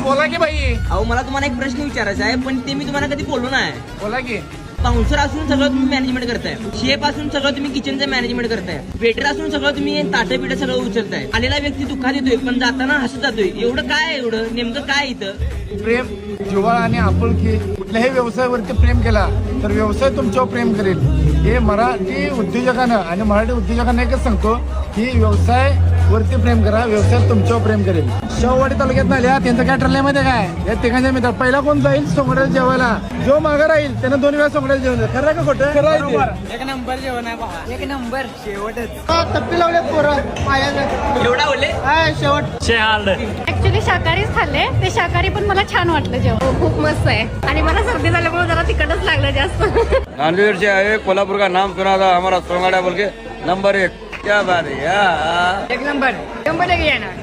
बोला की बाई. अहो मला तुम्हाला एक प्रश्न विचारायचा आहे, पण ते मी तुम्हाला कधी बोललो नाही. बोला की. बाउन्सर असून सगळं तुम्ही मॅनेजमेंट करताय, शेफ असून सगळं तुम्ही किचनचं मॅनेजमेंट करताय, वेटर असून सगळं तुम्ही ताटं पिठं सगळं उचलताय. आलेला व्यक्ती दुःखात येतोय पण जाताना हसत जातोय. एवढं काय एवढं नेमकं काय इथं? प्रेम, जिव्हाळा आणि आपुलकी. कुठल्याही व्यवसायावरती प्रेम केला तर व्यवसाय तुमच्यावर प्रेम करेल. हे मराठी उद्योजकांना आणि मराठी उद्योजकांना एकच सांगतो की व्यवसाय वरती प्रेम करा, व्यवसाय तुमच्यावर प्रेम करेल. शेववाडी तालुक्यात आल्या त्यांचं काय ठरलंय माहिती काय? या तिघांच्या मित्रात पहिला कोण जाईल सोंगड्याला जेवायला, जो मागे राहील त्यानं 2 वेळा सोंगड्याला जेवण. खरं का खोटं? एक नंबर जेवण आहे बाबा, एक नंबर. शेवटच टप्पी लावल्यात पोरं पायाला. एवढा बोलले शेवट. ऍक्च्युली शाकाहारीच खाल्ले, ते शाकाहारी पण मला छान वाटलं जेवण, खूप मस्त आहे. आणि मला सर्दी झाल्यामुळे जरा तिखटच लागलं जास्त. नांदेड़ से आए, कोल्हापुर का नाम सुना था हमारा सोंगाड़ा बोल के नंबर 1. क्या बात है यार. एक नंबर 1 येणार.